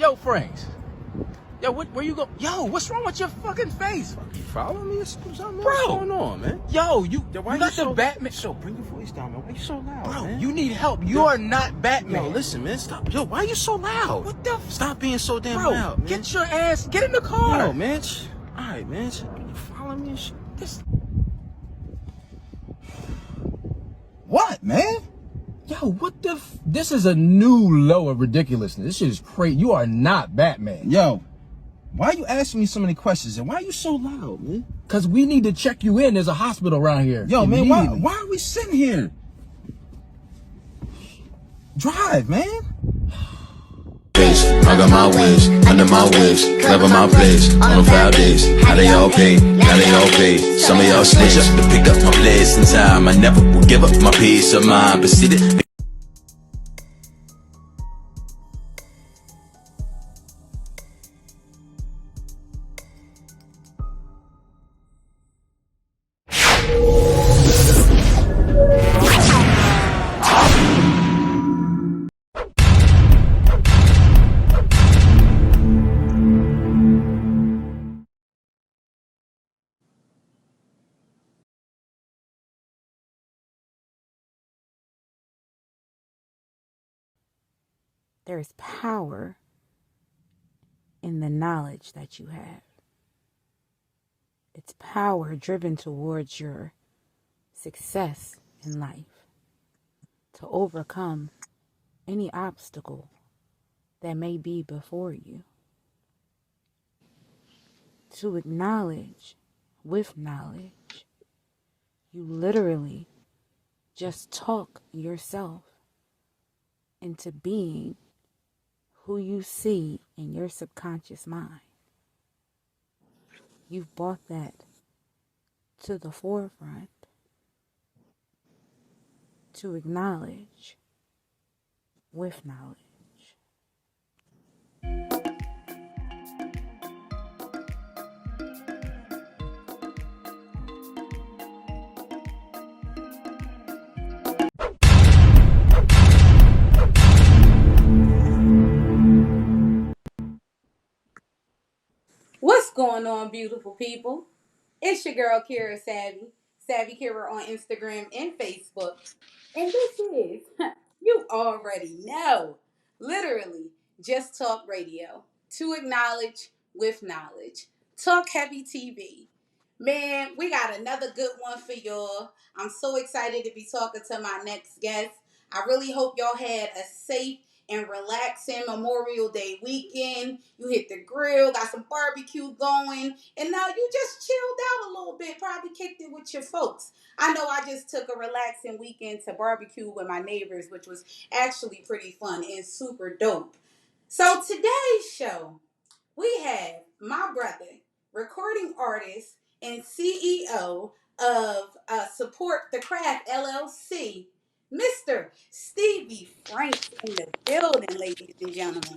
Yo, Franks. Yo, where you go? Yo, what's wrong with your fucking face? You follow me or something? Bro. What's going on, man? Yo, you why got you the Batman. So bring your voice down, man. Why you so loud, Bro, man? you need help. You're not Batman. Yo, listen, man. Stop. Yo, why you so loud? What the? Stop being so damn Bro, loud, man. get your ass. Get in the car. Yo, man. All right, man. You follow me and shit? What, man? Yo, what the? This is a new low of ridiculousness. This shit is crazy. You are not Batman. Yo, why you asking me so many questions and why you so loud, man? Cause we need to check you in. There's a hospital around here. Yo, man, why are we sitting here? Drive, man. I got my ways, under my ways, clever my place. On the foul days, how they all pay, now they all pay. Some of y'all snitch up to pick up my place in time. I never will give up my peace of mind, but see that. There's power in the knowledge that you have. It's power driven towards your success in life, to overcome any obstacle that may be before you, to acknowledge with knowledge. You literally just talk yourself into being who you see in your subconscious mind. You've brought that to the forefront to acknowledge with knowledge. What's going on, beautiful people? It's your girl, Kira Savvy Kira on Instagram and Facebook. And this is, you already know, literally, Just Talk Radio. To acknowledge with knowledge. Talk Heavy TV. Man, we got another good one for y'all. I'm so excited to be talking to my next guest. I really hope y'all had a safe and relaxing Memorial Day weekend. You hit the grill, got some barbecue going, and now you just chilled out a little bit, probably kicked it with your folks. I know I just took a relaxing weekend to barbecue with my neighbors, which was actually pretty fun and super dope. So today's show, we have my brother, recording artist and CEO of Support the Craft LLC, Mr. Stevie Franks in the building, ladies and gentlemen.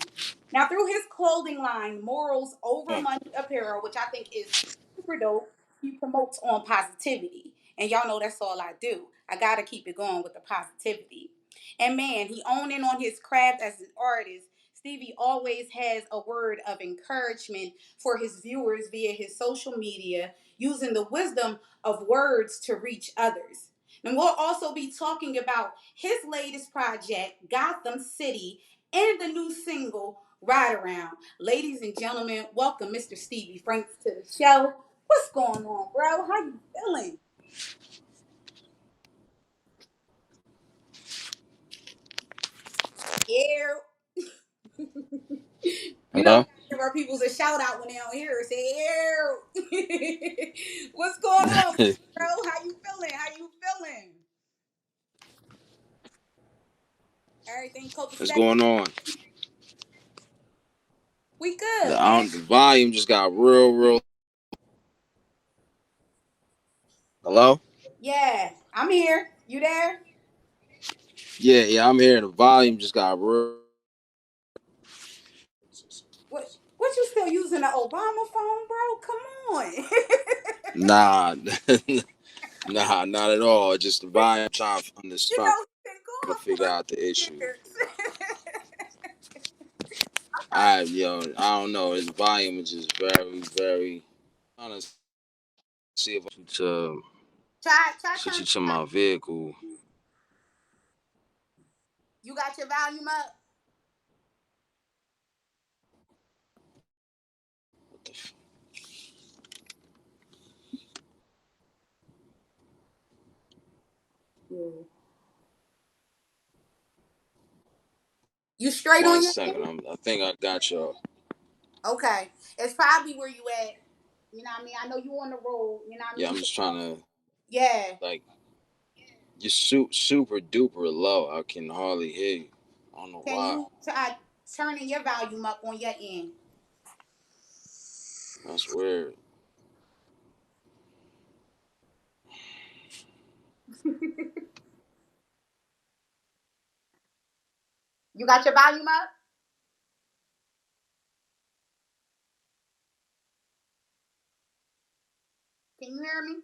Now, through his clothing line, Morals Over Money Apparel, which I think is super dope, he promotes on positivity. And y'all know that's all I do. I got to keep it going with the positivity. And man, he owning on his craft as an artist. Stevie always has a word of encouragement for his viewers via his social media, using the wisdom of words to reach others. And we'll also be talking about his latest project, Gotham City, and the new single, Ride Around. Ladies and gentlemen, welcome Mr. Stevie Franks to the show. What's going on, bro? How you feeling? Yeah. You know, Hello? give our peoples a shout out when they don't hear us. Say, "Ew." What's going on, bro? How you feeling? How you feeling? Everything What's copacetic? going on? We good, man. The volume just got real. Hello? Yeah, I'm here. You there? Yeah, I'm here. The volume just got real. What you still using the Obama phone, bro? Come on. Nah, nah, not at all. Just the volume trying You to know, he's been gone figure for out the issue. years. I don't know. His volume is just very, very. Trying to see if I can Try switch turn. it to my vehicle. You got your volume up. What the f- Yeah. You straight One on your second. end? I think I got y'all. Okay. It's probably where you at. You know what I mean? I know you on the road. You know what I Yeah, mean? I'm just trying to Yeah. like just super duper low. I can hardly hear you. I don't know Can why. you try turning your volume up on your end? That's weird. You got your volume up? Can you hear me?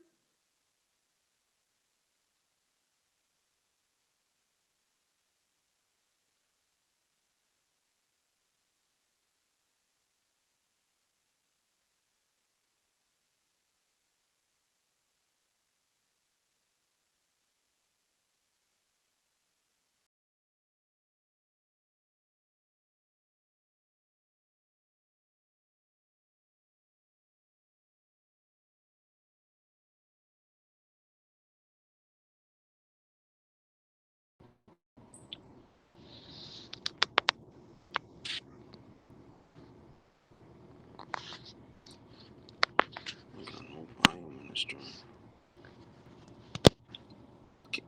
I got no volume in this joint.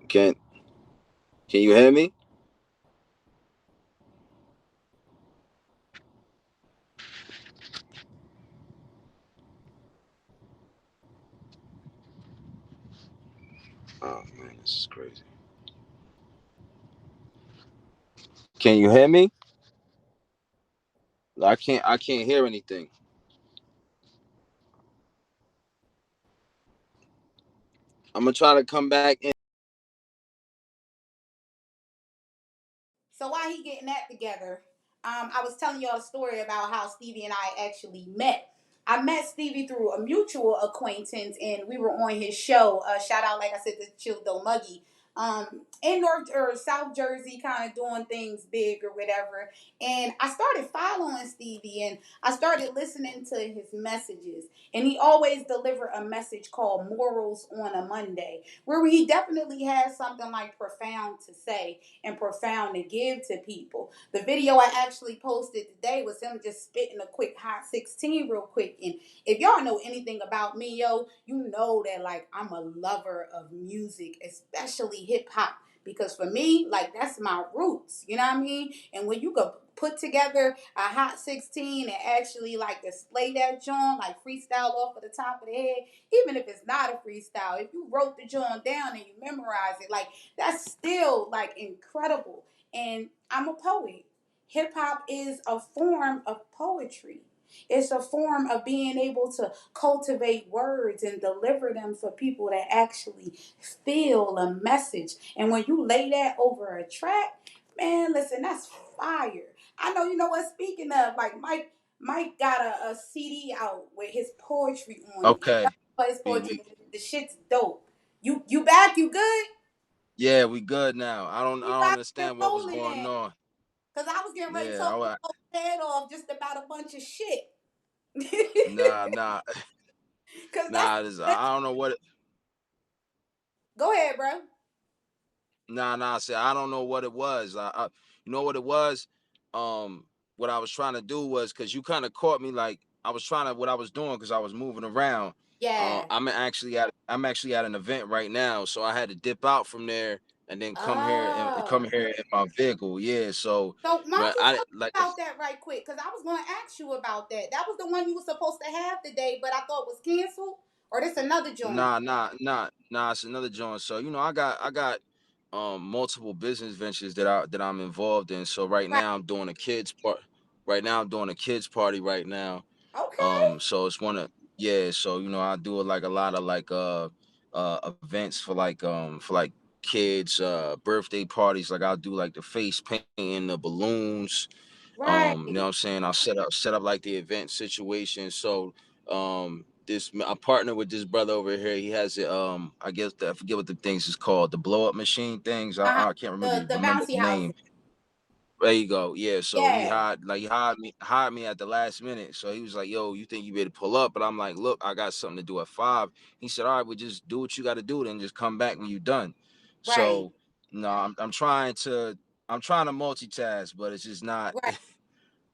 Can Can you hear me? Oh man, this is crazy. Can you hear me? I can't hear anything. I'm gonna try to come back in. So while he getting that together, I was telling y'all a story about how Stevie and I actually met. I met Stevie through a mutual acquaintance, and we were on his show. Shout out, like I said, to Chill Though Muggy. In North or South Jersey, kind of doing things big or whatever. And I started following Stevie, and I started listening to his messages. And he always delivered a message called Morals on a Monday, where he definitely has something like profound to say and profound to give to people. The video I actually posted today was him just spitting a quick hot 16 real quick. And if y'all know anything about me, yo, you know that like I'm a lover of music, especially hip hop. Because for me, like that's my roots, you know what I mean? And when you could put together a hot 16 and actually like display that joint, like freestyle off of the top of the head, even if it's not a freestyle, if you wrote the joint down and you memorize it, like that's still like incredible. And I'm a poet. Hip hop is a form of poetry. It's a form of being able to cultivate words and deliver them for people that actually feel a message. And when you lay that over a track, man, listen, that's fire. I know you know what. Speaking of, like Mike got a CD out with his poetry on it. Okay. His poetry, We the shit's dope. You back? You good? Yeah, we good now. I Keep don't rocking and understand what was rolling going then. on. Cause I was getting ready to Yeah, talk your head off just about a bunch of shit. nah, Cause nah. that's I don't know what. go ahead, bro. Nah. See, I don't know what it was. You know what it was. What I was trying to do was because you kind of caught me like I was trying to what I was doing because I was moving around. Yeah. I'm actually at an event right now, so I had to dip out from there and then come Oh. here in my vehicle. Yeah, so So why when don't you I talk like about that right quick? Cause I was gonna ask you about that. That was the one you were supposed to have today, but I thought was canceled. Or this another joint. nah. It's another joint. So I got multiple business ventures that I'm involved in. So right Right. now I'm doing a kids part. Right now I'm doing a kids party right now. Okay. So it's one of yeah. So I do like a lot of like events for like kids birthday parties. Like I'll do like the face painting, the balloons, Right. You know what I'm saying? I'll set up like the event situation. So I partner with this brother over here. He has it. I guess I forget what the things is called. The blow up machine things. Uh-huh. I can't The remember bouncy the house. name. There you go. Yeah. So Yeah. he hired me at the last minute. So he was like, "Yo, you think you better pull up?" But I'm like, "Look, I got something to do at 5." He said, "All right, well, just do what you got to do, then just come back when you're done." Right. So no, I'm trying to multitask, but it's just not Right.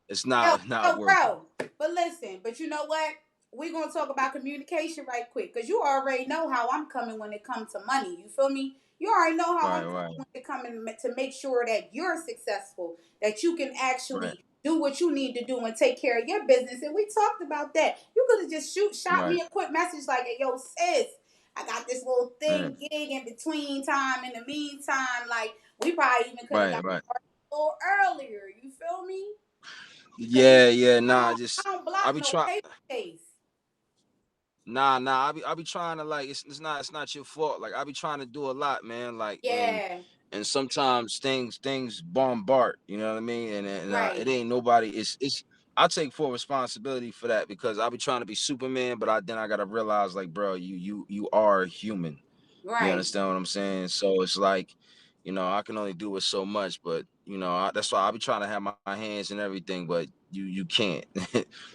it's Yo, not yo, working. bro. But listen, but you know what? We're gonna talk about communication right quick, because you already know how I'm coming when it comes to money. You feel me? You already know how I'm Right, coming right, when it comes to make sure that you're successful, that you can right, actually do what you need to do and take care of your business. And we talked about that. You could have just shot right, me a quick message like, "Hey, yo, sis, I got this little right, thing gig in between time. In the meantime, like we probably even could have got right, right. a little earlier. You feel me? Cause you, Yeah, yeah. I Nah, don't, just I don't I block be no trying. paper chase. I be trying to like it's not your fault. Like I be trying to do a lot, man. Like Yeah, and sometimes things bombard. You know what I mean? And it right, ain't nobody. It's I take full responsibility for that because I be trying to be Superman, but then I gotta realize like, bro, you are human. You right, understand what I'm saying? So it's like, I can only do it so much, but that's why I be trying to have my hands and everything, but you can't.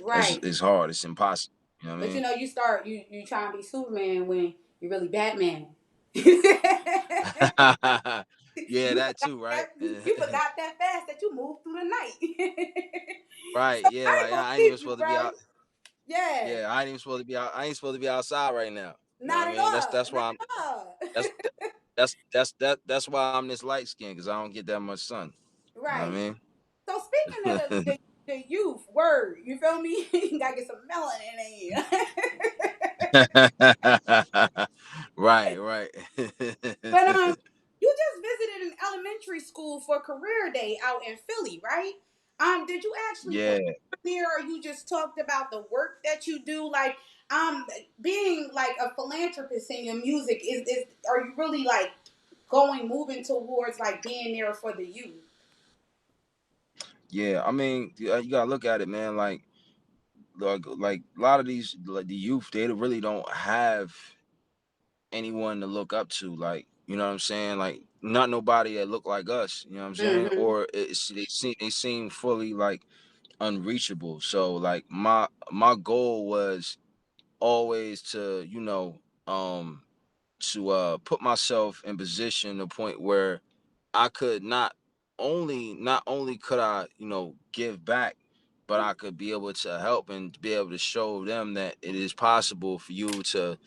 right. It's hard. It's impossible. You know what But I you start you trying to be Superman when you're really Batman. you Yeah, that forgot too, right? that you forgot that fast that you moved through the night. Right. So Yeah, I ain't like gonna I ain't even keep you, supposed to be bro. out. Yeah, Yeah, I ain't even supposed to be out. I ain't supposed to be outside right now. You know what not I at mean? all, That's not why at all. that's that's why I'm this light skin because I don't get that much sun. You know what Right. I So speaking of mean? the youth word, you feel me? You gotta get some melanin in you. Right, right. But you just visited an elementary school for career day out in Philly, right? Did you actually Yeah, perform there, or you just talked about the work that you do? Like, being like a philanthropist in your music, is are you really like moving towards like being there for the youth? yeah. I mean, you gotta look at it, man. Like a lot of these, like the youth, they really don't have anyone to look up to. Like, you know what I'm saying? Like, not nobody that look like us. You know what I'm saying? Mm-hmm. Or they seem fully like unreachable. So like my goal was always to put myself in position to point where I could not only could I, give back, but I could be able to help and be able to show them that it is possible for you to,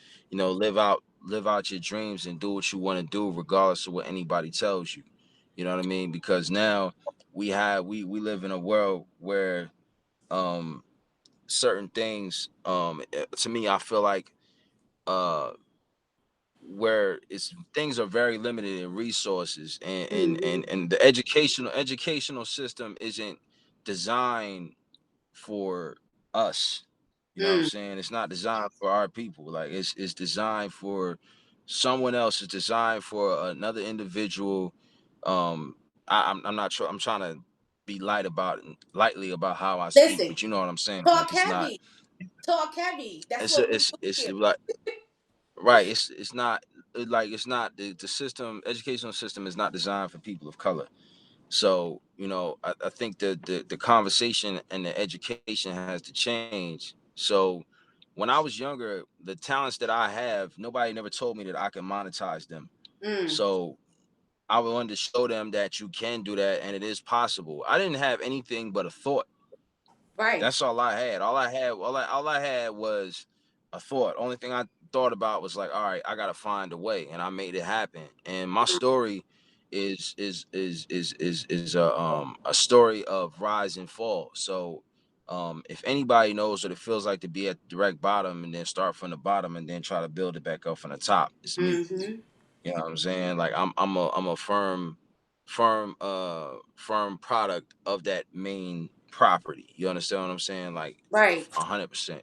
live out your dreams and do what you want to do regardless of what anybody tells you. You know what I mean? Because now we live in a world where um certain things to me I feel like uh where it's things are very limited in resources Mm-hmm. and the educational system isn't designed for us. You know what I'm Mm. saying? It's not designed for our people. Like it's designed for someone else. It's designed for another individual. I'm not sure. I'm trying to be lightly about how I speak, Listen, but you know what I'm saying. Like talk it's not. heavy, talk heavy. That's what we do It's here. like right. It's not like it's not the system. Educational system is not designed for people of color. So I think the conversation and the education has to change. So when I was younger, the talents that I have, nobody never told me that I can monetize them. Mm. So I wanted to show them that you can do that and it is possible. I didn't have anything but a thought. Right. That's all I had. All I had was a thought. Only thing I thought about was like, all right, I gotta find a way, and I made it happen. And my story is a story of rise and fall. So if anybody knows what it feels like to be at the direct bottom and then start from the bottom and then try to build it back up from the top, it's me. Mm-hmm. You know what I'm saying? Like I'm a firm product of that main property. You understand what I'm saying? Like Right. 100%.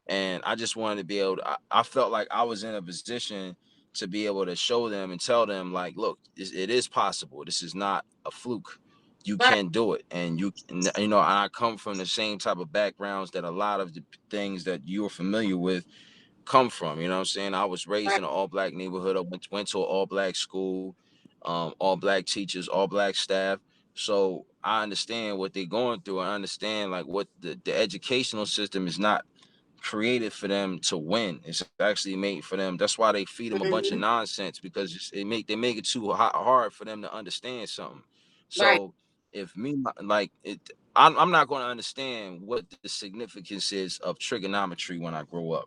And I just wanted to be able to, I felt like I was in a position to be able to show them and tell them like, look, it is possible. This is not a fluke. you Right. can do it. And you know, I come from the same type of backgrounds that a lot of the things that you're familiar with come from. You know what I'm saying? I was raised Right. in an all black neighborhood. I went to an all black school, all black teachers, all black staff. So I understand what they're going through. I understand like what the educational system is not created for them to win. It's actually made for them. That's why they feed them a bunch of Mm-hmm. nonsense, because they make it too hard for them to understand something. Right. So if me like it, I'm not going to understand what the significance is of trigonometry when I grow up.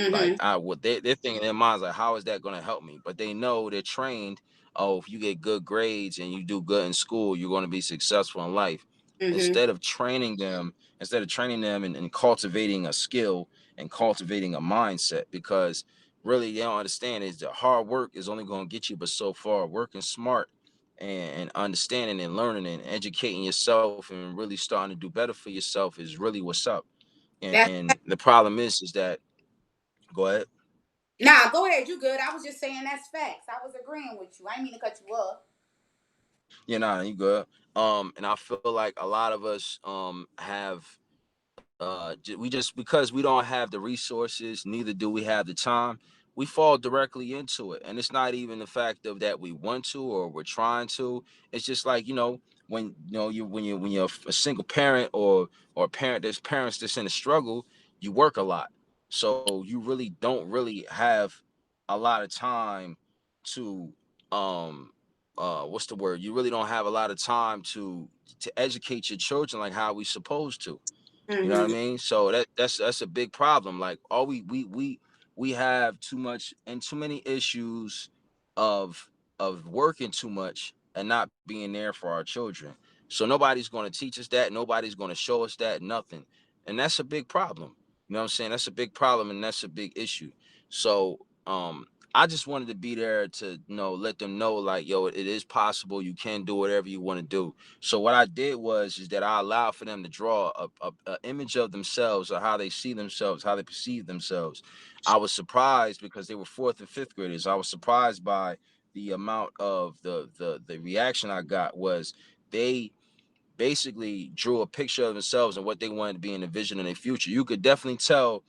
Like Mm-hmm. what they're thinking in their minds, like, how is that going to help me? But they know they're trained. Oh, if you get good grades and you do good in school, you're going to be successful in life. Mm-hmm. Instead of training them, and cultivating a skill and cultivating a mindset, because really they don't understand is that hard work is only going to get you but so far. Working smart and understanding and learning and educating yourself and really starting to do better for yourself is really what's up. That's And the problem is that go ahead. nah. Go ahead. You good? I was just saying that's facts. I was agreeing with you. I didn't mean to cut you off. Yeah, nah, you good. And I feel like a lot of us have we just because we don't have the resources, neither do we have the time, we fall directly into it. And it's not even the fact of that we want to or we're trying to. It's just like, you know, when when you're a single parent or a parent, there's parents that's in a struggle, you work a lot. So you really don't really have a lot of time to um what's the word? You really don't have a lot of time to educate your children like how we supposed to. You know what I Mm-hmm. mean? So that's a big problem. Like all we have too much and too many issues of working too much and not being there for our children. So nobody's going to teach us that. Nobody's going to show us that. Nothing. And that's a big problem. You know what I'm saying? That's a big problem and that's a big issue. So I just wanted to be there to let them know like, yo, it is possible. You can do whatever you want to do. So what I did was is that I allowed for them to draw a image of themselves or how they see themselves, how they perceive themselves. I was surprised because they were fourth and fifth graders. I was surprised by the amount of the reaction I got was they basically drew a picture of themselves and what they wanted to be in the vision in their future. You could definitely tell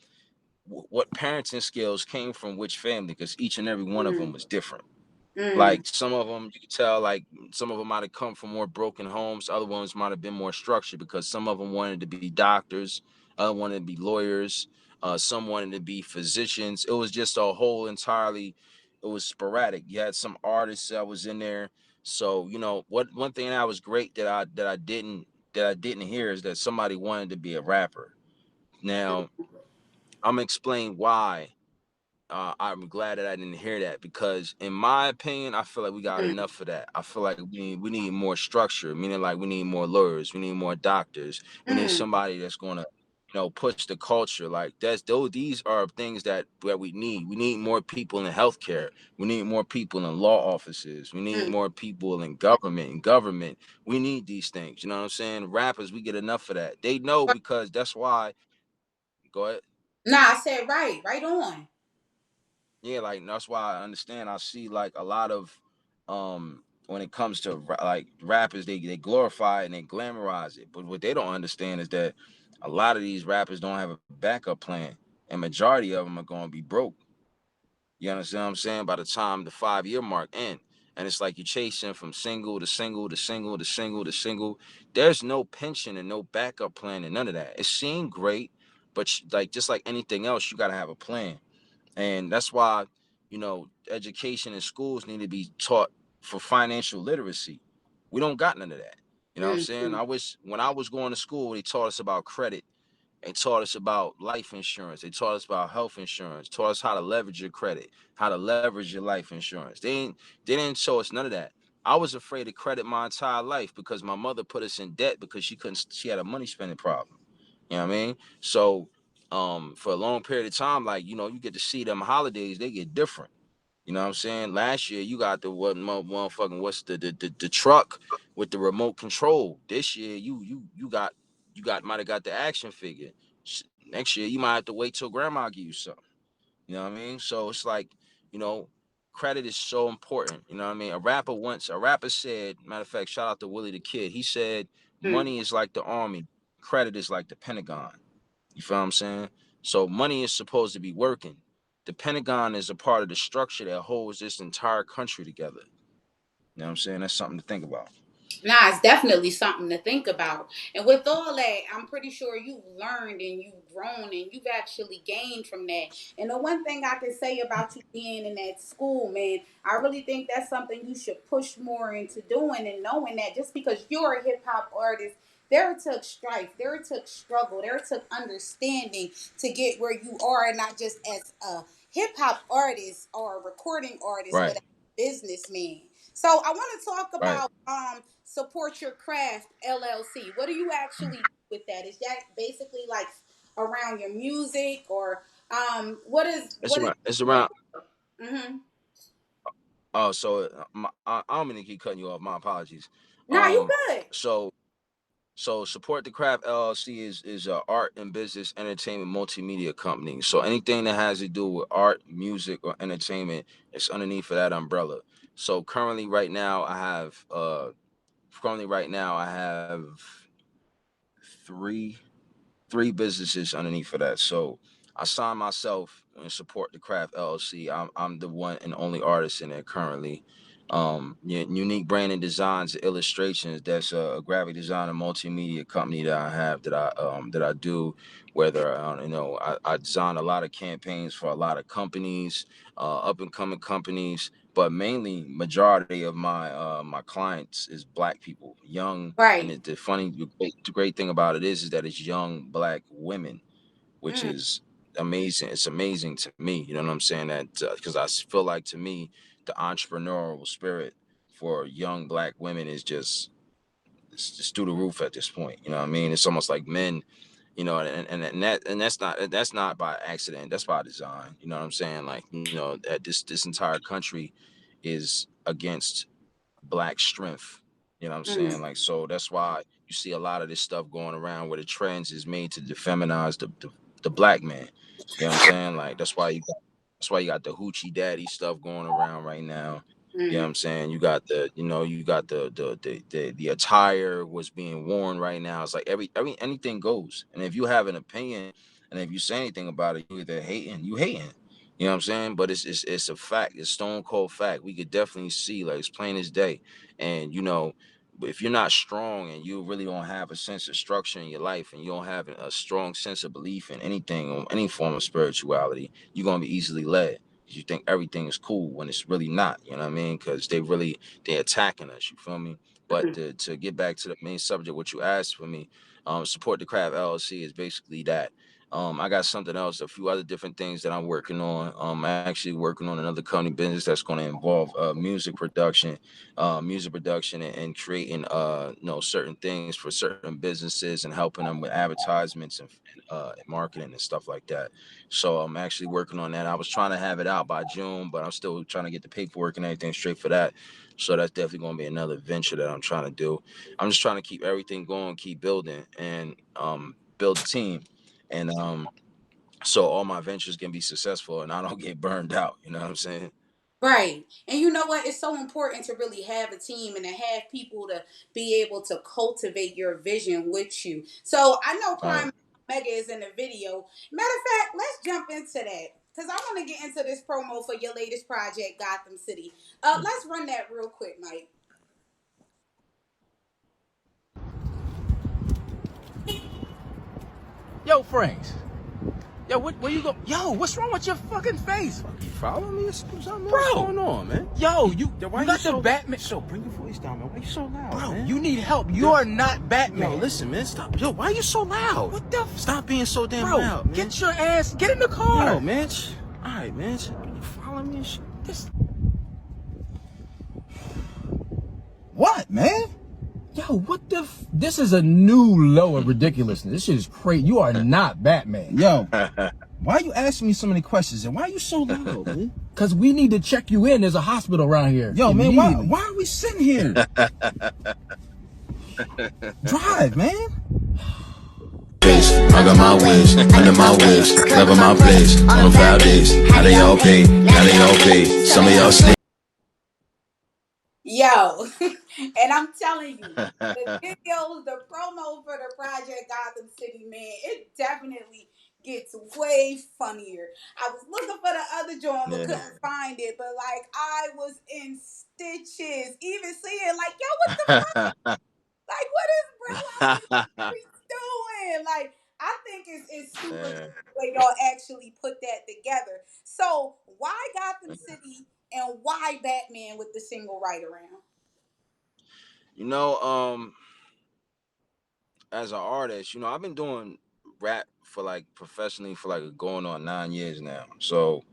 what parenting skills came from which family because each and every one of them was different. Mm-hmm. Like some of them, you could tell, like some of them might have come from more broken homes. Other ones might have been more structured because some of them wanted to be doctors, other wanted to be lawyers, some wanted to be physicians. It was just a whole entirely. It was sporadic. You had some artists that was in there. So what one thing that was great that I didn't hear is that somebody wanted to be a rapper. Now I'm gonna explain why I'm glad that I didn't hear that because, in my opinion, I feel like we got Mm-hmm. enough of that. I feel like we need more structure, meaning like we need more lawyers, we need more doctors, we need Mm-hmm. somebody that's gonna, push the culture. Like that's those these are things that we need. We need more people in healthcare. We need more people in law offices. We need more people in government. We need these things. You know what I'm saying? Rappers, we get enough of that. They know because that's why. Go ahead. Nah, I said right. Right on. Yeah, like that's why I understand. I see like a lot of when it comes to like rappers, they glorify it and they glamorize it, but what they don't understand is that a lot of these rappers don't have a backup plan, and majority of them are going to be broke. You understand what I'm saying? By the time the 5 year mark end, and it's like you're chasing from single to single to single to single to single. There's no pension and no backup plan and none of that. It seemed great, but like just like anything else, you got to have a plan. And that's why, education in schools need to be taught for financial literacy. We don't got none of that. You know what I'm saying? Mm-hmm. I wish when I was going to school, they taught us about credit. They taught us about life insurance. They taught us about health insurance. Taught us how to leverage your credit, how to leverage your life insurance. They didn't show us none of that. I was afraid of credit my entire life because my mother put us in debt because she had a money spending problem. You know what I mean? So for a long period of time, like, you get to see them holidays, they get different. You know what I'm saying? Last year you got the what motherfucking what's the truck with the remote control. This year you might have got the action figure. Next year you might have to wait till grandma give you something. You know what I mean? So it's like, you know, credit is so important. You know what I mean? A rapper said, matter of fact, shout out to Willie the Kid. He said, money is like the army, credit is like the Pentagon. You feel what I'm saying? So money is supposed to be working. The Pentagon is a part of the structure that holds this entire country together. You know what I'm saying? That's something to think about. Nah, it's definitely something to think about. And with all that, I'm pretty sure you've learned and you've grown and you've actually gained from that. And the one thing I can say about you being in that school, man, I really think that's something you should push more into doing, and knowing that just because you're a hip hop artist, there it took strife, there it took struggle, there it took understanding to get where you are, and not just as a hip hop artist or a recording artist, but Right, as a businessman. So I want to talk right. about Support Your Craft LLC. What do you actually do with that? Is that basically like around your music, or what is It's what is around. It's around. mm-hmm. Oh, so I don't mean to keep cutting you off. My apologies. Nah, you good. So Support the Craft LLC is a art and business entertainment multimedia company. So anything that has to do with art, music, or entertainment is underneath of that umbrella. So currently right now I have three businesses underneath of that. So I signed myself and Support the Craft LLC. I'm the one and only artist in it currently. Unique Branding Designs and Illustrations. That's a graphic design and multimedia company that I have that I do. Whether I design a lot of campaigns for a lot of companies, up and coming companies, but mainly majority of my clients is Black people, young. And Right. the great thing about it is that it's young Black women, which Mm, is amazing. It's amazing to me. You know what I'm saying? That because I feel like, to me, the entrepreneurial spirit for young Black women is it's just through the roof at this point. You know what I mean? It's almost like men. That's not by accident. That's by design. You know what I'm saying? Like, that this entire country is against Black strength. You know what I'm saying? mm, Like, so that's why you see a lot of this stuff going around where the trends is made to defeminize the Black man. You know what I'm saying? Like, that's why you got the hoochie daddy stuff going around right now. You know what mm. I'm saying? You got the attire was being worn right now. It's like anything goes. And if you have an opinion and if you say anything about it, you either you hating. You know what I'm saying? But it's a fact. It's stone cold fact. We could definitely see, like, it's plain as day. And if you're not strong and you really don't have a sense of structure in your life, and you don't have a strong sense of belief in anything or any form of spirituality, you're gonna be easily led. You think everything is cool when it's really not. You know what I mean? Because they're attacking us. You feel me? But to get back to the main subject, what you asked for me, Support the Craft LLC is basically that. I got something else, a few other different things that I'm working on. I'm actually working on another company business that's going to involve music production, and creating certain things for certain businesses and helping them with advertisements and marketing and stuff like that. So I'm actually working on that. I was trying to have it out by June, but I'm still trying to get the paperwork and everything straight for that. So that's definitely going to be another venture that I'm trying to do. I'm just trying to keep everything going, keep building, and build a team. And so all my ventures can be successful and I don't get burned out. You know what I'm saying? Right. And you know what? It's so important to really have a team and to have people to be able to cultivate your vision with you. So I know Right. Prime Mega is in the video. Matter of fact, let's jump into that, because I want to get into this promo for your latest project, Gotham City. Let's run that real quick, Mike. Yo, Franks. Yo, where you go? Yo, what's wrong with your fucking face? You follow me or something? Bro. What's going on, man? Yo, you Why got the Batman. So bring your voice down, man. Why you so loud, Bro, man? you need help. You are not Batman. Yo, listen, man. Stop. Yo, why you so loud? What the? Stop being so damn Bro, loud, man. get your ass. Get in the car. Yo, man. All right, man. You follow me and shit. What, man? Yo, what the? This is a new low of ridiculousness. This shit is crazy. You are not Batman. Yo, why are you asking me so many questions, and why are you so loud, man? Cause we need to check you in. There's a hospital around here. Yo, man, Immediately. why are we sitting here? Drive, man. I got my wish, under my wish, clever my place. On the foul days, how they all pay. how they all pay. Some of y'all sleep. Yo, and I'm telling you, the videos, the promo for the Project Gotham City, man, it definitely gets way funnier. I was looking for the other joint but Yeah. couldn't find it, but like I was in stitches, even seeing like, yo, what the like, what is Bro Hustling Series doing? Like, I think it's super Yeah. dope the way y'all actually put that together. So why Gotham City and why Batman with the single right around? You know, as an artist, you know, I've been doing rap for like professionally for like going on 9 years now. So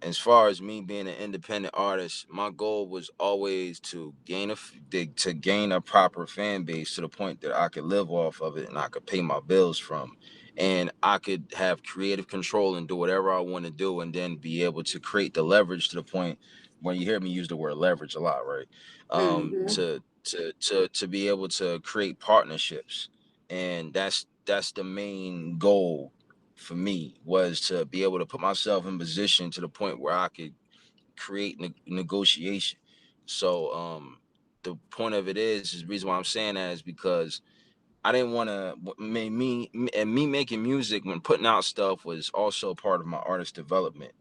as far as me being an independent artist, my goal was always to gain a proper fan base to the point that I could live off of it and I could pay my bills from, and I could have creative control and do whatever I want to do, and then be able to create the leverage to the point when you hear me use the word leverage a lot, right? Mm-hmm. To be able to create partnerships, and that's the main goal for me, was to be able to put myself in position to the point where I could create negotiation. So the point of it is the reason why I'm saying that is because I didn't want to me making music when putting out stuff was also part of my artist development.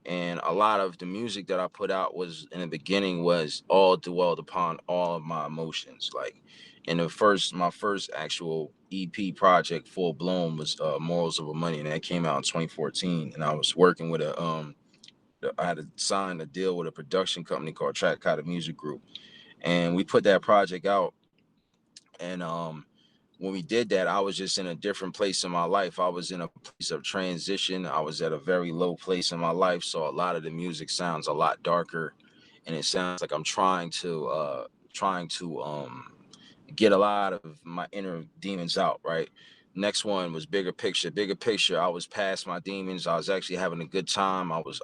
And a lot of the music that I put out was in the beginning was all dwelled upon all of my emotions. Like in my first actual EP project, Full Blown, was Morals Over Money, and that came out in 2014. And I was working with I had to sign a deal with a production company called Track Music Group, and we put that project out. And when we did that, I was just in a different place in my life. I was in a place of transition. I was at a very low place in my life. So a lot of the music sounds a lot darker, and it sounds like I'm trying to get a lot of my inner demons out, right? Next one was Bigger Picture. Bigger Picture, I was past my demons. I was actually having a good time. I was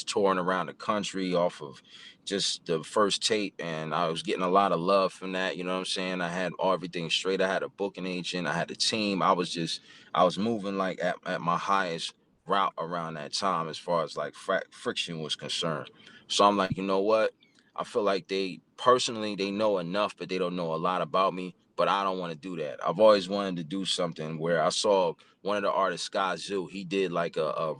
touring around the country off of just the first tape, and I was getting a lot of love from that. You know what I'm saying? I had everything straight. I had a booking agent. I had a team. I was moving like at my highest route around that time as far as like friction was concerned. So I'm like, you know what? I feel like they know enough, but they don't know a lot about me. But I don't want to do that. I've always wanted to do something where I saw one of the artists, Sky Zoo, he did like a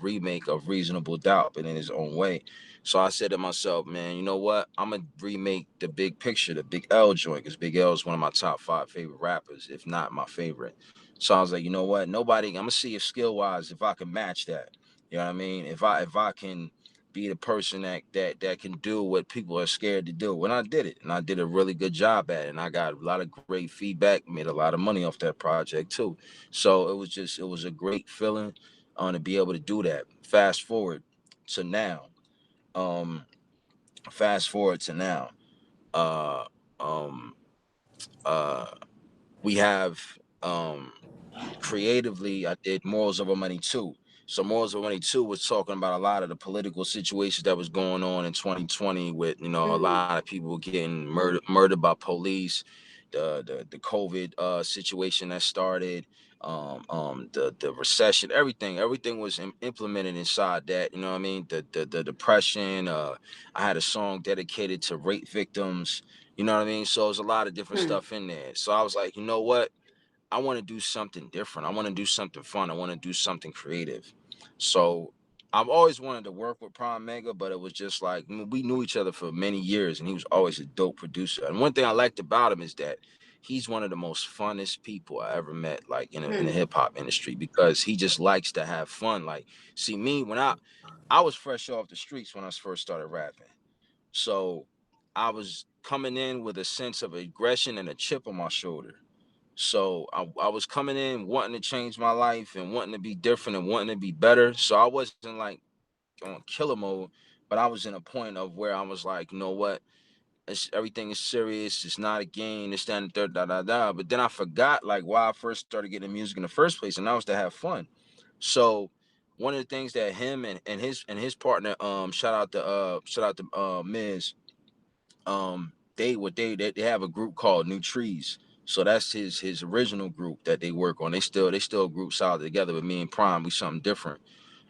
remake of Reasonable Doubt, but in his own way. So I said to myself, man, you know what? I'm gonna remake the Big Picture, the Big L joint, because Big L is one of my top 5 favorite rappers, if not my favorite. So I was like, you know what? I'm gonna see if skill wise if I can match that. You know what I mean? If I can be the person that can do what people are scared to do. And I did it. And I did a really good job at it. And I got a lot of great feedback, made a lot of money off that project too. So it was a great feeling to be able to do that. Fast forward to now. Um fast forward to now. Uh um uh we have creatively, I did Morals Over Money 2. So Morals Over Money 2 was talking about a lot of the political situations that was going on in 2020 with, you know, a Mm-hmm. lot of people getting murdered by police, the COVID situation that started, the recession, everything was implemented inside that. You know what I mean? The depression. I had a song dedicated to rape victims. You know what I mean? So there's a lot of different stuff in there. So I was like, you know what? I want to do something different. I want to do something fun. I want to do something creative. So I've always wanted to work with Prime Mega, but it was just like we knew each other for many years, and he was always a dope producer. And one thing I liked about him is that he's one of the most funnest people I ever met, like in the Mm-hmm. hip hop industry, because he just likes to have fun. Like, see me when I was fresh off the streets when I first started rapping, so I was coming in with a sense of aggression and a chip on my shoulder. So I was coming in wanting to change my life and wanting to be different and wanting to be better. So I wasn't like on killer mode, but I was in a point of where I was like, you know what? Everything is serious. It's not a game. It's that and third, da da da. But then I forgot like why I first started getting music in the first place, and that was to have fun. So one of the things that him and his partner, shout out to Miz, they have a group called New Trees. So that's his original group that they work on. They still group solid together, but me and Prime, we something different.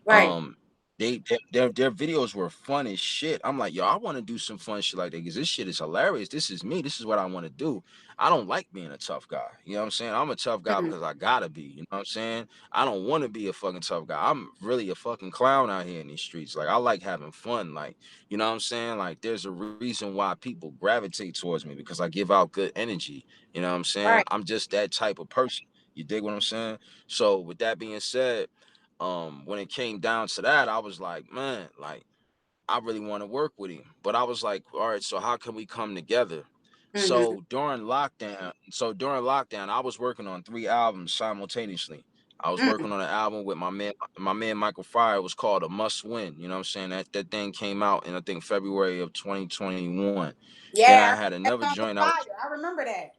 Right. Um their videos were fun as shit. I'm like, yo, I want to do some fun shit like that because this shit is hilarious. This is me. This is what I want to do. I don't like being a tough guy. You know what I'm saying? I'm a tough guy Mm, because I gotta be. You know what I'm saying? I don't want to be a fucking tough guy. I'm really a fucking clown out here in these streets. Like I like having fun. Like, you know what I'm saying? Like there's a reason why people gravitate towards me because I give out good energy. You know what I'm saying? right. I'm just that type of person. You dig what I'm saying? So with that being said, when it came down to that, I was like, man, like I really want to work with him. But I was like, all right, so how can we come together? Mm-hmm. So during lockdown, I was working on 3 albums simultaneously. I was Mm. working on an album with my man Michael Fire. It was called A Must Win. You know what I'm saying? That thing came out in I think February of 2021. Then I Yeah, had that another song was joint out. fire. I remember that.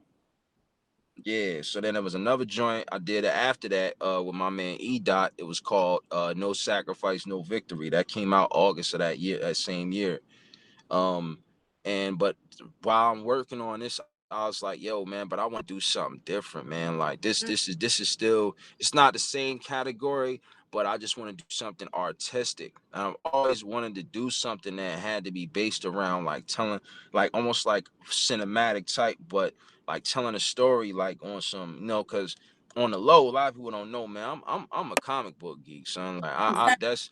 Yeah, so then there was another joint I did after that with my man E Dot. It was called No Sacrifice, No Victory. That came out August of that year, that same year. Um, and but while I'm working on this, I was like, yo, man, but I want to do something different, man. Like this is still it's not the same category, but I just want to do something artistic. And I've always wanted to do something that had to be based around like telling like almost like cinematic type, but like telling a story like on some, because on the low, a lot of people don't know, man. I'm a comic book geek, son. Like I that's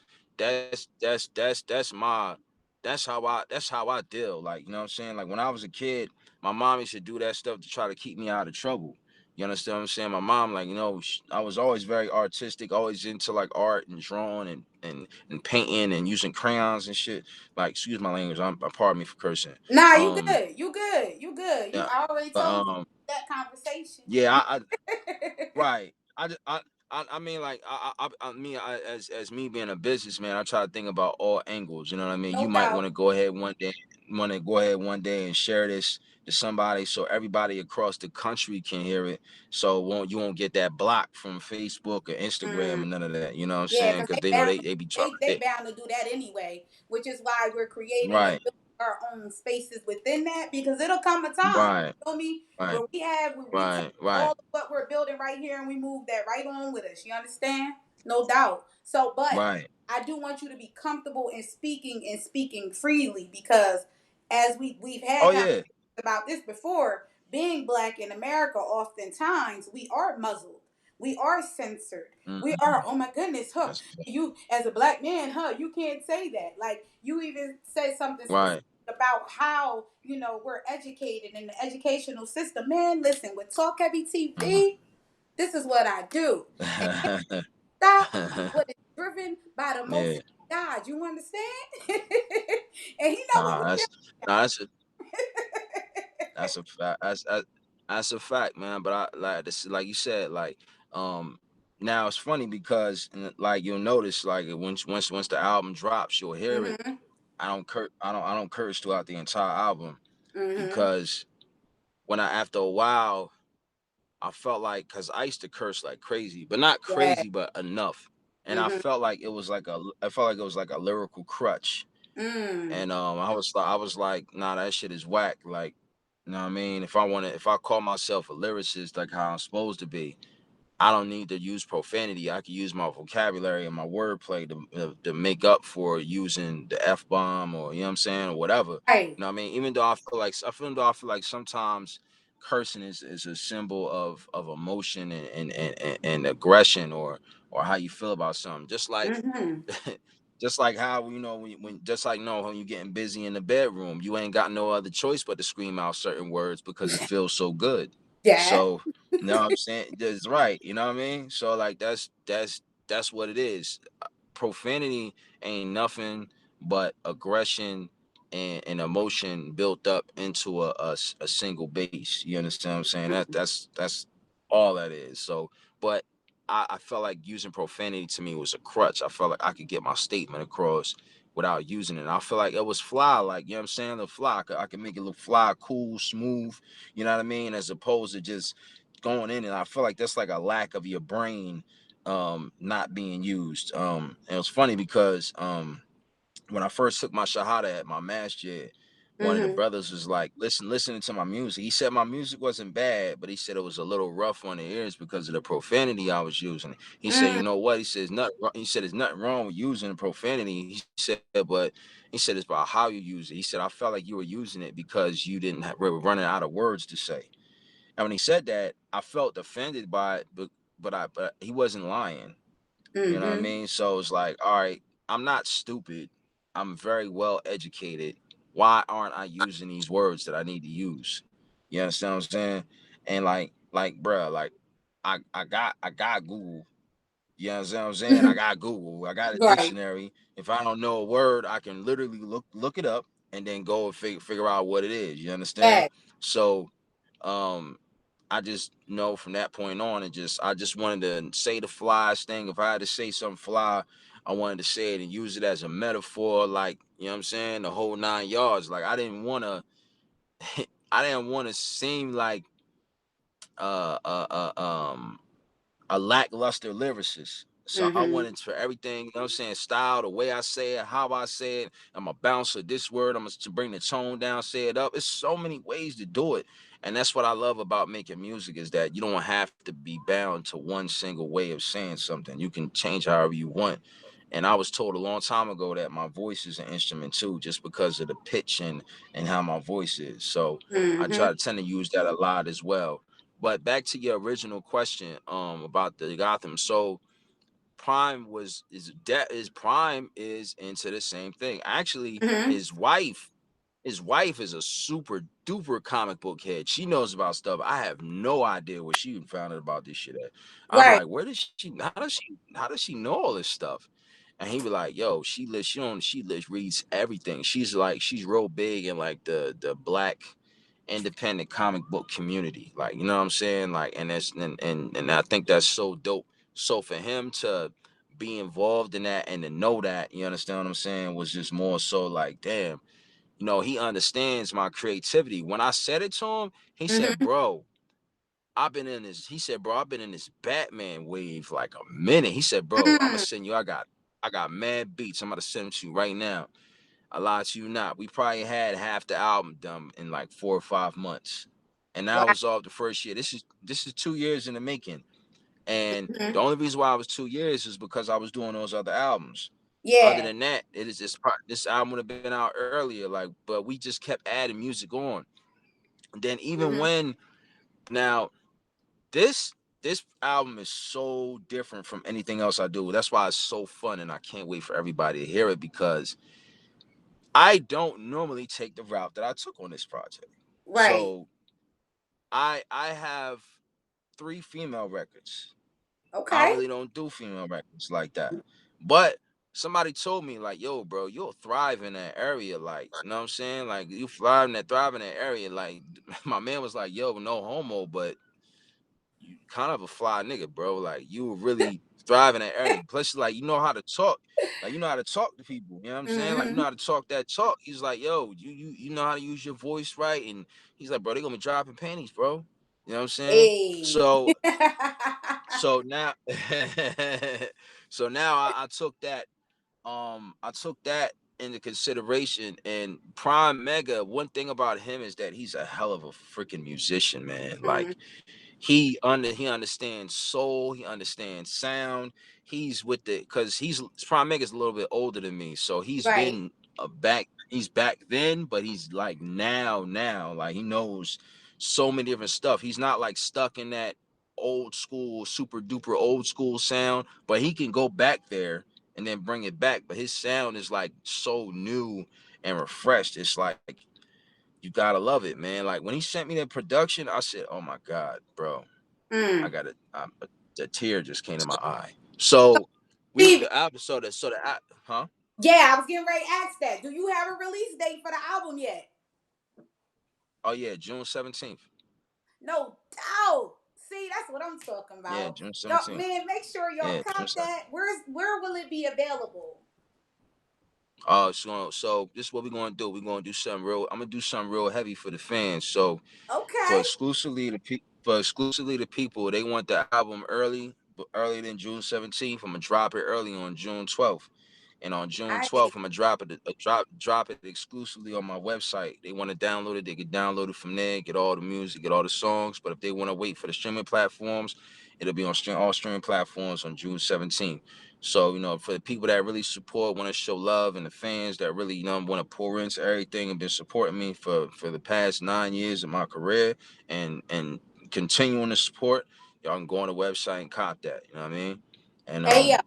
how I deal. Like, you know what I'm saying? Like when I was a kid, my mom used to do that stuff to try to keep me out of trouble. You understand what I'm saying? My mom, like, I was always very artistic, always into like art and drawing and painting and using crayons and shit. Like, excuse my language. Pardon me for cursing. Nah, you Um, good. You good. You good. You yeah, I already but told you that conversation. yeah, right. I mean, like, as me being a businessman, I try to think about all angles. You know what I mean? You No might doubt. want to go ahead one day and share this to somebody so everybody across the country can hear it. So you won't get that block from Facebook or Instagram Mm. and none of that. You know what I'm Yeah, saying? because Because they know they be trying. they bound to do that anyway, which is why we're creating and Right, building our own spaces within that because it'll come a time, right, you feel me, right, where we take right, all right, of what we're building right here and we move that right on with us. You understand? No doubt. So, but right. I do want you to be comfortable in speaking and speaking freely because as we've had Oh conversations yeah. about this before, being black in America, oftentimes we are muzzled. We are censored. We Mhm. are, oh my goodness, huh? That's a fact. You as a black man, huh? You can't say that. Like you even say something specific Right. about how we're educated in the educational system. Man, listen, with Talk Heavy Mhm. TV, this is what I do. And stop what is driven by the most Yeah. God. You understand? And he know what Nah, we that's nah, that's a do. that's a fact. That's a fact, man. But I like this, like you said, like now it's funny because like you'll notice like once the album drops, you'll hear it. Mm-hmm. I don't curse throughout the entire album Mm-hmm. because after a while I felt like because I used to curse like crazy, but not Yeah. crazy, but enough. And Mm-hmm. I felt like it was like a lyrical crutch. Mm. And I was like, nah, that shit is whack. Like, you know what I mean? If I call myself a lyricist like how I'm supposed to be, I don't need to use profanity. I can use my vocabulary and my wordplay to make up for using the F bomb or you know what I'm saying or whatever. Right. You know what I mean? Even though I feel like sometimes cursing is a symbol of emotion and aggression or how you feel about something. Just like Mm-hmm. just like how when just like no when you're getting busy in the bedroom, you ain't got no other choice but to scream out certain words because it feels so good. Yeah. So you know what I'm saying? That's right. You know what I mean? So like that's what it is. Profanity ain't nothing but aggression and emotion built up into a single base. You understand what I'm saying? That's all that is. So, but I felt like using profanity to me was a crutch. I felt like I could get my statement across without using it. And I feel like it was fly, like you know what I'm saying? The fly, I could make it look fly, cool, smooth. You know what I mean? As opposed to just going in, and I feel like that's like a lack of your brain not being used. And it was funny because when I first took my shahada at my masjid, one of the Mhm. brothers was like, listening to my music. He said my music wasn't bad, but he said it was a little rough on the ears because of the profanity I was using. He said, you Mm. know what? He says nothing. He said there's nothing wrong with using profanity. He said, but he said it's about how you use it. He said I felt like you were using it because you didn't were running out of words to say. And when he said that, I felt offended by it, but he wasn't lying. You know what I Mhm. mean? So it's like, all right, I'm not stupid. I'm very well educated. Why aren't I using these words that I need to use? You understand what I'm saying? And bruh, like I got Google. You understand what I'm saying? I got Google. I got a Right. dictionary. If I don't know a word, I can literally look it up and then go and figure out what it is. You understand? Fact. So um I just know from that point on, I just wanted to say the flies thing. If I had to say something fly, I wanted to say it and use it as a metaphor, like, you know what I'm saying, the whole 9 yards. Like I didn't want to, I didn't want to seem like uh uh uh um a lackluster lyricist. So I Mhm. wanted for everything, you know what I'm saying, style, the way I say it, how I say it. I'm a bouncer this word, I'm to bring the tone down, say it up. It's so many ways to do it. And that's what I love about making music is that you don't have to be bound to one single way of saying something. You can change however you want. And I was told a long time ago that my voice is an instrument too, just because of the pitch and how my voice is. So I Mhm. try to tend to use that a lot as well. But back to your original question, about the Gotham. So Prime is Prime is into the same thing. Actually, Mhm. his wife is a super duper comic book head. She knows about stuff. I have no idea where she even found out about this shit at. I'm Right. like, where does she? How does she know all this stuff? And he be like, yo, she reads everything. She's real big in like the black independent comic book community. Like, you know what I'm saying? Like, and I think that's so dope. So for him to be involved in that and to know that, you understand what I'm saying, was just more so like, damn, he understands my creativity. When I said it to him, he said, Mhm. bro, I've been in this Batman wave like a minute. He said, bro, I'm gonna Mm. send you, I got mad beats. I'm gonna send them to you right now. I lie to you not. We probably had half the album done in like 4 or 5 months. And Wow. that was off the first year. This is 2 years in the making. And Mhm. the only reason why I was 2 years is because I was doing those other albums. Other Yeah. than that, it is this album would have been out earlier. Like, but we just kept adding music on. And then even Mhm. when now this this album is so different from anything else I do. That's why it's so fun, and I can't wait for everybody to hear it because I don't normally take the route that I took on this project. Right. So I have 3 female records. I Okay. really don't do female records like that. But somebody told me like, yo, bro, you'll thrive in that area. Like, you know what I'm saying? Like you thrive in that area. Like my man was like, yo, no homo, but you kind of a fly nigga, bro. Like you will really thrive in that area. Plus, like you know how to talk. Like you know how to talk to people. You know what I'm saying? Like you know Mhm. how to talk that talk. He's like, yo, you know how to use your voice right. And he's like, bro, they gonna be dropping panties, bro. You know what I'm saying? Hey. So now so now I took that into consideration. And Prime Mega, one thing about him is that he's a hell of a freaking musician, man. Mhm. Like he understands soul, he understands sound. He's with the because he's Prime Mega's a little bit older than me, so Right. he's back then, but he's like now like he knows so many different stuff. He's not like stuck in that old school, super duper old school sound, but he can go back there and then bring it back. But his sound is like so new and refreshed. It's like you gotta love it, man. Like when he sent me the production, I said, "Oh my god, bro, I Mm. got it." A tear just came to my eye. So Steve, the album, huh? yeah, I was getting ready to ask that. Do you have a release date for the album yet? Oh yeah, June 17th. No doubt. See, that's what I'm talking Yeah, about. June Y'all, 17th. man, make sure y'all Yeah, June cop 17th. that. Where will it be available? So this is what we're gonna do. We're gonna do something real. I'm gonna do something real heavy for the fans. So Okay. for exclusively the people, they want the album early, but earlier than June 17th. I'm gonna drop it early on June 12th. And on June I 12th, I'm gonna drop it exclusively on my website. They want to download it, they can download it from there, get all the music, get all the songs. But if they want to wait for the streaming platforms, it'll be on all streaming platforms on June 17th. So, for the people that really support, want to show love, and the fans that really, want to pour into everything and been supporting me for the past 9 years of my career, and continuing to support, y'all can go on the website and cop that. You know what I mean? And Hey, yo,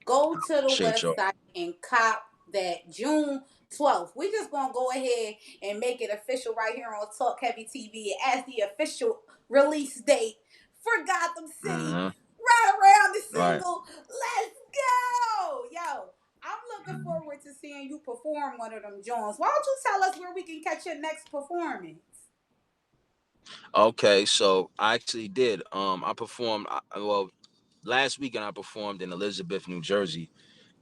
go to the appreciate y'all. website and cop that June 12th. We just gonna go ahead and make it official right here on Talk Heavy TV as the official release date for Gotham City. Mm-hmm. Right around the Right. single. Let's go! Yo, I'm looking forward to seeing you perform one of them Jones. Why don't you tell us where we can catch your next performance? Okay, so I actually did. I performed. Well, last weekend I performed in Elizabeth, New Jersey.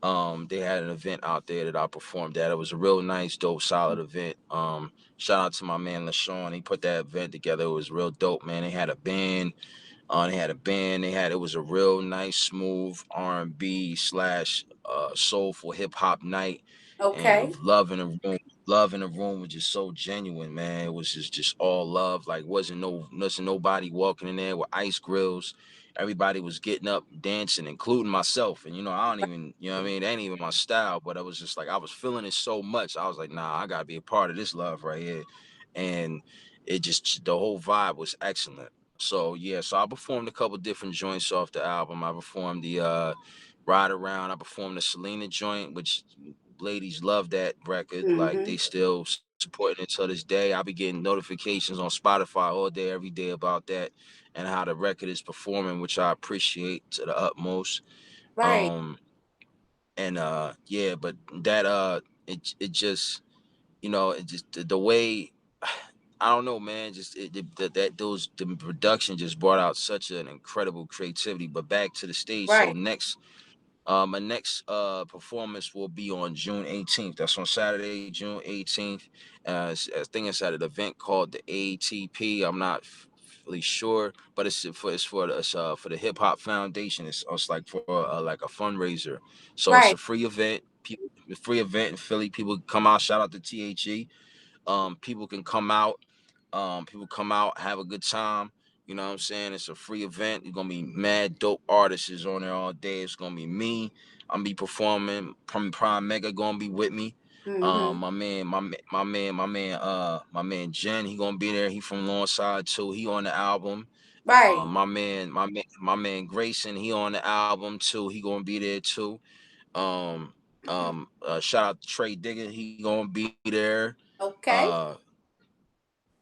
They had an event out there that I performed at. It was a real nice, dope, solid event. Shout out to my man LaShawn. He put that event together. It was real dope, man. They had a band. It was a real nice, smooth R&B slash soulful hip hop night, Okay. and love in the room. Love in the room was just so genuine, man. It was just all love. Like wasn't nobody walking in there with ice grills. Everybody was getting up, dancing, including myself. And I don't even, what I mean, that ain't even my style. But I was just like, I was feeling it so much. I was like, nah, I gotta be a part of this love right here. And the whole vibe was excellent. So yeah, so I performed a couple different joints off the album. I performed the Ride Around. I performed the Selena joint, which ladies love that record. Like Mm-hmm. they still supporting it to this day. I be getting notifications on Spotify all day, every day about that and how the record is performing, which I appreciate to the utmost. Right. Um and yeah, but that it just it just the way I don't know, man. Just the production just brought out such an incredible creativity. But back to the stage. So Right. my next performance will be on June 18th. That's on Saturday, June 18th. I think it's at an event called the ATP. I'm not really sure, but it's for the Hip Hop Foundation. It's like for like a fundraiser. So it's Right. a free event. Free event in Philly. People come out. Shout out to THE. People can come out. People come out, have a good time. You know what I'm saying? It's a free event. You're gonna be mad dope artists on there all day. It's gonna be me. I'm be performing. Prime Mega gonna be with me. Mm-hmm. My man Jen, he gonna be there. He from Longside too. He on the album. Right. My man Grayson, he on the album too. He gonna be there too. Um, Shout out to Trey Digger. He gonna be there. Okay. Uh,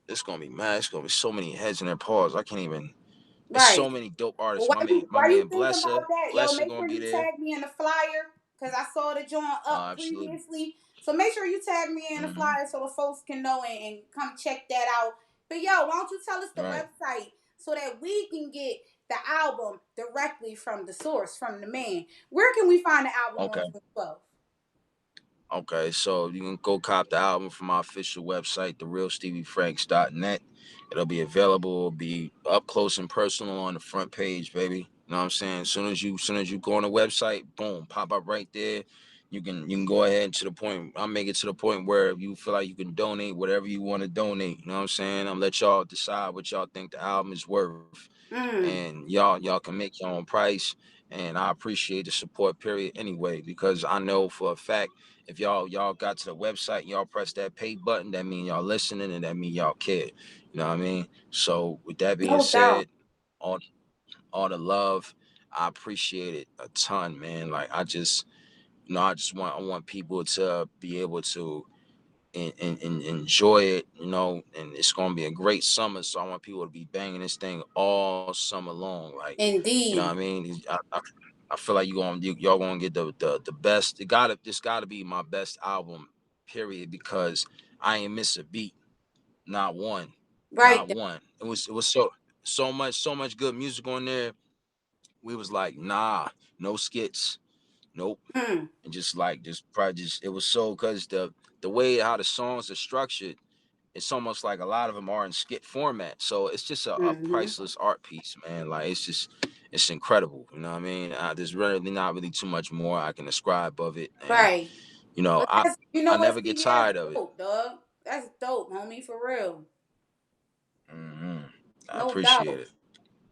it's gonna be mad. It's gonna be so many heads in their paws. I can't even. It's Right. so many dope Well, artists. why you My why you man think about that, yo? Blesser Make gonna sure be you there. tag me in the flyer because I saw the joint up Absolutely. previously. So make sure you tag me in the Hmm. flyer so the folks can know and come check that out. But yo, why don't you tell us the Right. website so that we can get the album directly from the source, from the man? Where can we find the album on Okay. June 12th? Okay. So you can go cop the album from my official website, therealsteviefranks.net. It'll be available. It'll be up close and personal on the front page, baby. You know what I'm saying? As soon as you go on the website, boom, pop up right there. You can go ahead to the point. I'll make it to the point where you feel like you can donate whatever you want to donate. You know what I'm saying? I'm let y'all decide what y'all think the album is worth. Mm. And y'all can make your own price. And I appreciate the support period anyway, because I know for a fact if y'all got to the website, y'all press that pay button, that mean y'all listening, and that mean y'all care. You know what I mean? So with that being No doubt. said, all all the love, I appreciate it a ton, man. Like I want people to be able to and enjoy it, and it's gonna be a great summer. So I want people to be banging this thing all summer long. Like, you know what I Indeed. mean? I feel like y'all gonna get the best. This gotta be my best album, period, because I ain't miss a beat, not one, Right. not one. It was so much good music on there. We was like, nah, no skits, nope, Mm. and just probably it was so because the way how the songs are structured, it's almost like a lot of them are in skit format. So it's just a Mm-hmm. priceless art piece, man. Like it's incredible. You know what I mean? There's really not really too much more I can ascribe of it, and Right. you know, But that's, you know I what, never get Stevie, that's tired of it. dope, dog. That's dope, homie, for real. Hmm. I No appreciate doubt. it.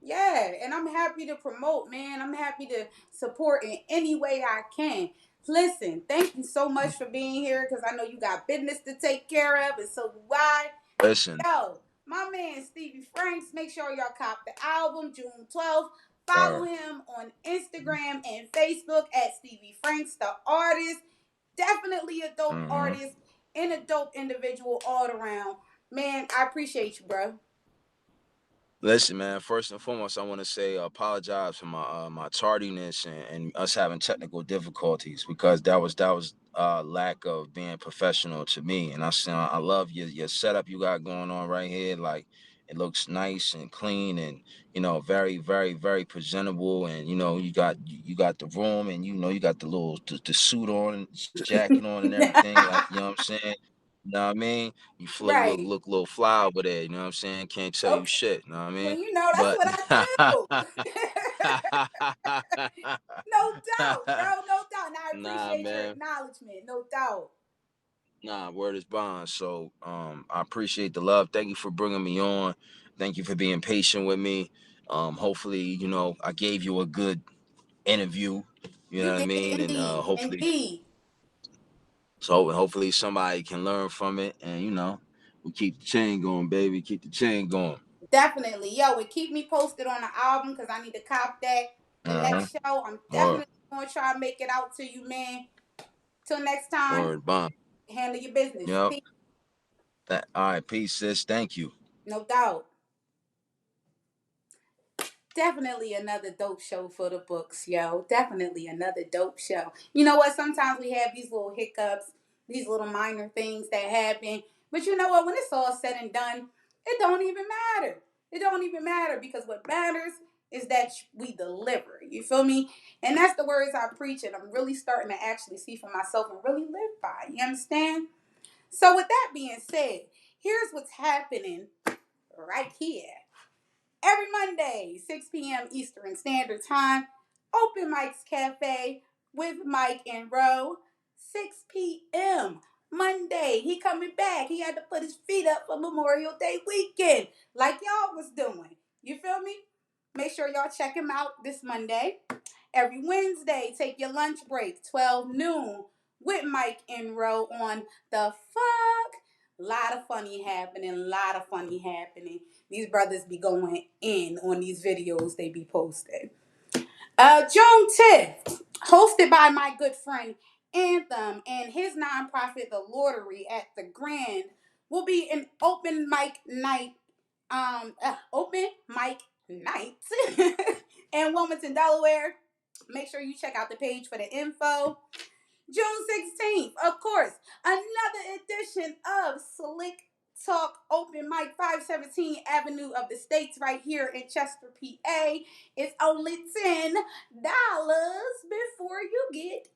Yeah, and I'm happy to promote, man. I'm happy to support in any way I can. Listen, thank you so much for being here because I know you got business to take care of, and so do I. Listen, Yo, my man Stevie Franks, make sure y'all cop the album June 12th. Follow or him on Instagram and Facebook at Stevie Franks, the artist. Definitely a dope hmm artist and a dope individual all around. Man, I appreciate you, bro. listen, man. First and foremost, I want to say apologize for my tardiness and us having technical difficulties because that was lack of being professional to me. And I love your setup you got going on right here. Like it looks nice and clean and very very very presentable. And you got the room and you got the suit on and jacket on and everything. Like what I'm saying. You know what I mean? You Right. look a little fly over there. You know what I'm saying? Can't tell you Okay. shit. You know what I Well, mean? you know, that's But what I do. No doubt, bro. No doubt. And I nah, appreciate your man. acknowledgement. No doubt. Nah, word is bond. So I appreciate the love. Thank you for bringing me on. Thank you for being patient with me. Hopefully, I gave you a good interview. You know You what I did mean? And indeed. hopefully, Indeed. hopefully somebody can learn from it. And we keep the chain going, baby. Keep the chain going. Definitely. Yo, and keep me posted on the album because I need to cop that. The Uh huh. next show, I'm Word, definitely going to try to make it out to you, man. Till next time, word, bond. handle your business. Yep. Peace. All right, peace, sis. Thank you. No doubt. Definitely another dope show for the books, yo. Definitely another dope show. You know what? Sometimes we have these little hiccups, these little minor things that happen. But you know what? When it's all said and done, it don't even matter. It don't even matter because what matters is that we deliver. You feel me? And that's the words I preach, and I'm really starting to actually see for myself and really live by. You understand? So, with that being said, here's what's happening right here. Every Monday, 6 p.m. Eastern Standard Time, Open Mike's Cafe with Mike and Ro, 6 p.m. Monday. He coming back. He had to put his feet up for Memorial Day weekend, like y'all was doing. You feel me? Make sure y'all check him out this Monday. Every Wednesday, take your lunch break, 12 noon, with Mike and Ro on the fuck. Lot of funny happening, lot of funny happening. These brothers be going in on these videos they be posting. June 10th, hosted by my good friend Anthem and his nonprofit, The Lottery at the Grand, will be an open mic night. Open mic night in Wilmington, Delaware. Make sure you check out the page for the info. June 16th, of course, another edition of Slick Talk Open Mic, 517 Avenue of the States, right here in Chester, PA. It's only $10 before you get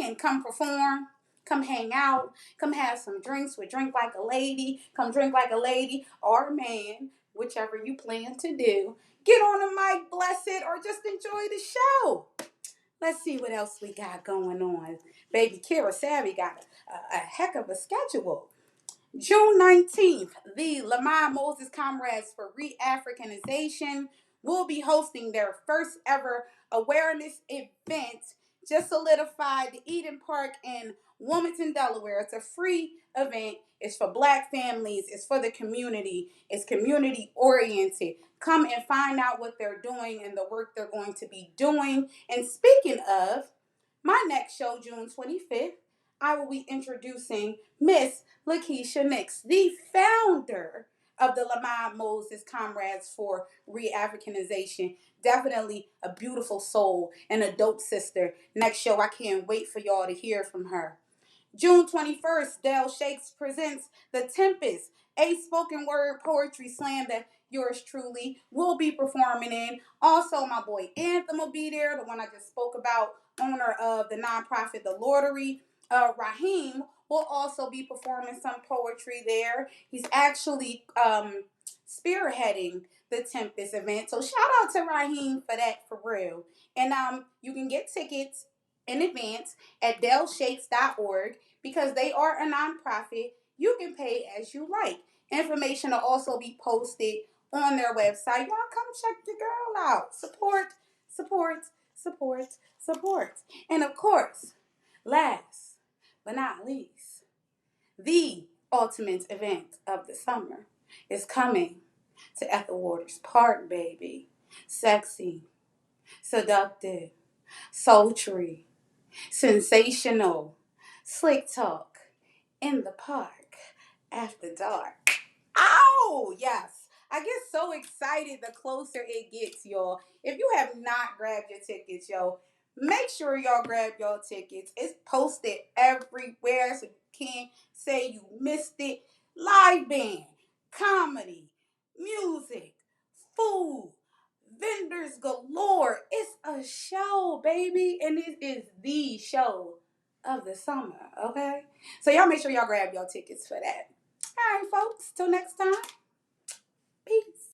in. Come perform, come hang out, come have some drinks with Drink Like a Lady, come drink like a lady or a man, whichever you plan to do. Get on the mic, bless it, or just enjoy the show. Let's see what else we got going on. Baby Kira Savvy got a heck of a schedule. June 19th, the Lamar Moses Comrades for Re-Africanization will be hosting their first ever awareness event. Just solidified the Eden Park in Wilmington, Delaware. It's a free event. It's for Black families. It's for the community. It's community oriented. Come and find out what they're doing and the work they're going to be doing. And speaking of, my next show, June 25th, I will be introducing Miss Lakeisha Nix, the founder of the Lamar Moses Comrades for Re-Africanization. Definitely a beautiful soul and a dope sister. Next show, I can't wait for y'all to hear from her. June 21st, Dell Shakes presents The Tempest, a spoken word poetry slam that yours truly will be performing in. Also, my boy Anthem will be there, the one I just spoke about, owner of the nonprofit The Lottery. Raheem will also be performing some poetry there. He's actually spearheading the Tempest event. So shout out to Raheem for that, for real. And you can get tickets in advance at delshakes.org because they are a nonprofit. You can pay as you like. Information will also be posted on their website. Y'all come check the girl out. Support, support, support, support. And of course, last but not least, the ultimate event of the summer is coming to Ethel Waters Park, baby. Sexy, seductive, sultry, sensational, slick talk in the park after dark. Ow! Yes. I get so excited the closer it gets, y'all. If you have not grabbed your tickets, yo, make sure y'all grab your tickets. It's posted everywhere so you can't say you missed it. Live band, comedy, music, food, vendors galore. It's a show, baby. And it is the show of the summer, okay? So y'all make sure y'all grab your tickets for that. All right, folks. Till next time. Peace.